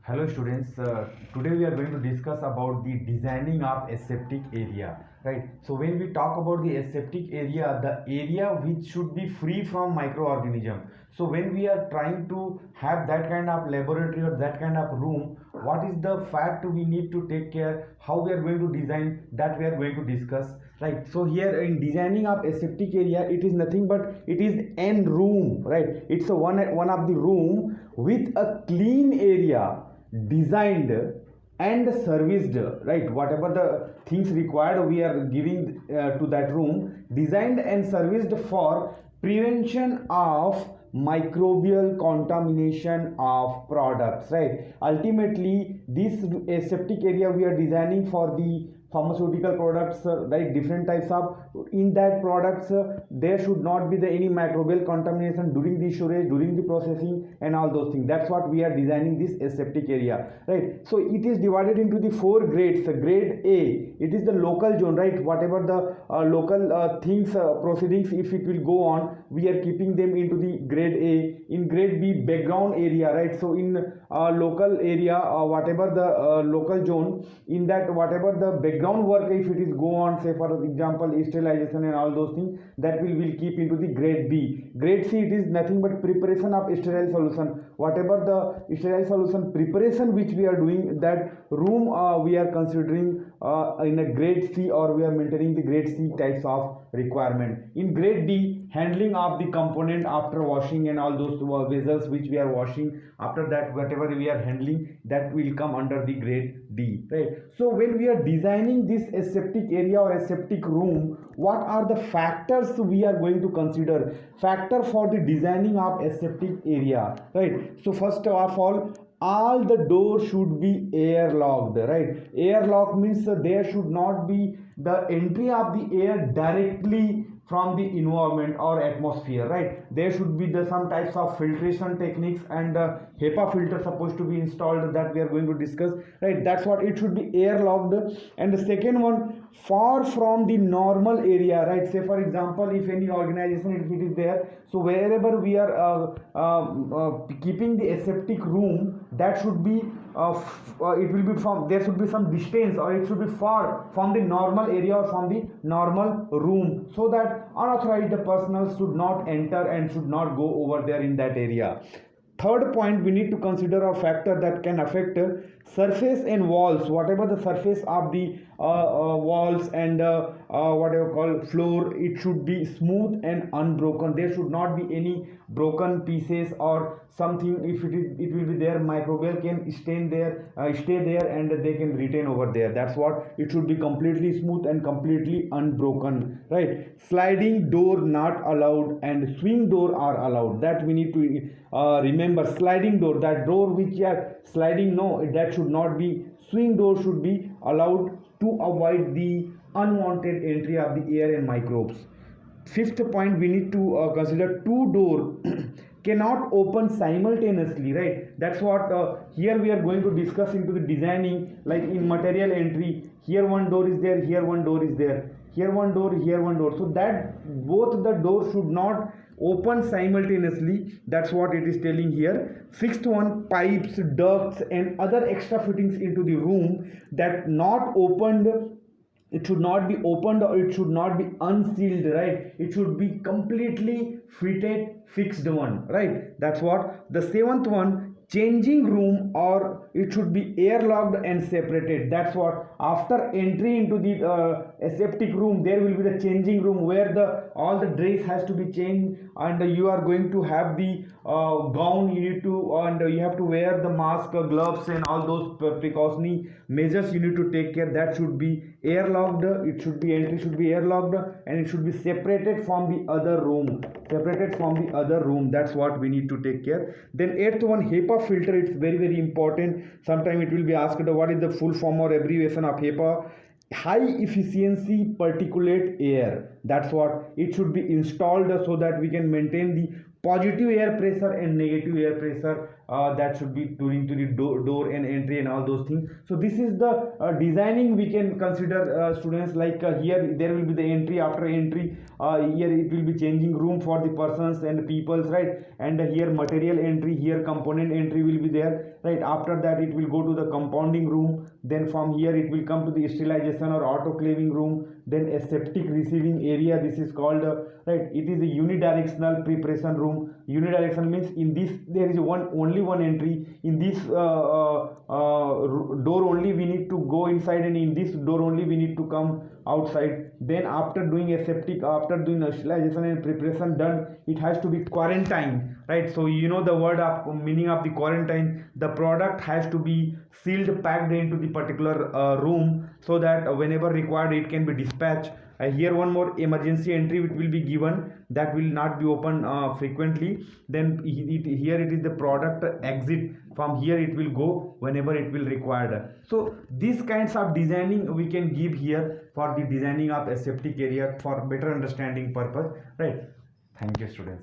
Hello students, today we are going to discuss about the designing of aseptic area, right? So when we talk about the aseptic area, the area which should be free from microorganism. So when we are trying to have that kind of laboratory or that kind of room, what is the fact we need to take care, how we are going to design, that we are going to discuss, right? So here in designing of aseptic area, it is nothing but it is an room, right? It's a one of the room with a clean area designed and serviced, right? Whatever the things required we are giving to that room, designed and serviced for prevention of microbial contamination of products, right? Ultimately this aseptic area we are designing for the pharmaceutical products, right? Different types of, in that products there should not be the any microbial contamination during the storage, during the processing and all those things. That's what we are designing this aseptic area, right? So it is divided into the four grades. Grade A, it is the local zone, right? Whatever the local things proceedings, if it will go on, we are keeping them into the grade A. In grade B, background area, right? So in local area, whatever the local zone, in that whatever the background work, if it is go on, say for example sterilization and all those things, that will keep into the grade B. Grade C, it is nothing but preparation of sterile solution. Whatever the sterile solution preparation which we are doing, that room we are considering in a grade C, or we are maintaining the grade C types of requirement. In grade D, handling of the component after washing and all those vessels which we are washing, after that whatever we are handling, that will come under the grade D, right? So when we are designing this aseptic area or aseptic room, what are the factors we are going to consider? Factor for the designing of aseptic area, right? So first of all the doors should be airlocked, right? Airlock means there should not be the entry of the air directly from the environment or atmosphere, right? There should be some types of filtration techniques, and HEPA filter supposed to be installed, that we are going to discuss, right? That's what it should be airlocked. And the second one, far from the normal area, right? Say for example, if any organization, if it is there, so wherever we are keeping the aseptic room, that should be it will be from, there should be some distance, or it should be far from the normal area or from the normal room, so that unauthorized personnel should not enter and should not go over there in that area. Third point, we need to consider a factor that can affect surface and walls. Whatever the surface of the walls and whatever called floor, it should be smooth and unbroken. There should not be any broken pieces or something. If it is, it will be there, microbial can stay there and they can retain over there. That's what it should be, completely smooth and completely unbroken, right? Sliding door not allowed and swing door are allowed. That we need to remember. Sliding door, that door which are sliding, no, that should not be. Swing door should be allowed to avoid the unwanted entry of the air and microbes. Fifth point, we need to consider two door cannot open simultaneously, right? That's what here we are going to discuss into the designing, like in material entry. Here one door is there, here one door is there, here one door, here one door, so that both the doors should not open simultaneously. That's what it is telling here. Sixth one, pipes, ducts and other extra fittings into the room, that not opened, it should not be opened or it should not be unsealed, right? It should be completely fitted, fixed one, right? That's what. The seventh one, changing room, or it should be airlocked and separated. That's what. After entry into the aseptic room, there will be the changing room where the all the dress has to be changed, and you are going to have the gown, you need to, and you have to wear the mask, gloves and all those precautionary measures you need to take care. That should be airlocked. It should be, entry should be airlocked, and it should be separated from the other room, separated from the other room. That's what we need to take care. Then eighth one, HEPA filter. It's very important. Sometime it will be asked, what is the full form or abbreviation of HEPA? High efficiency particulate air. That's what it should be installed, so that we can maintain the positive air pressure and negative air pressure that should be during to the door and entry and all those things. So this is the designing we can consider, students, like here there will be the entry. After entry, here it will be changing room for the persons and peoples, right? And here material entry, here component entry will be there, right? After that it will go to the compounding room, then from here it will come to the sterilization or autoclaving room, then aseptic receiving area, this is called, right, it is a unidirectional preparation room. Unidirectional means in this there is only one entry. In this door only we need to go inside, and in this door only we need to come outside. Then after doing aseptic, after doing sterilization and preparation done, it has to be quarantine, right? So you know the word of meaning of the quarantine. The product has to be sealed, packed into the particular room, so that whenever required it can be dispatched. Here one more emergency entry which will be given, that will not be open frequently. Then here it is the product exit, from here it will go whenever it will required. So these kinds of designing we can give here for the designing of aseptic area for better understanding purpose, right? Thank you, students.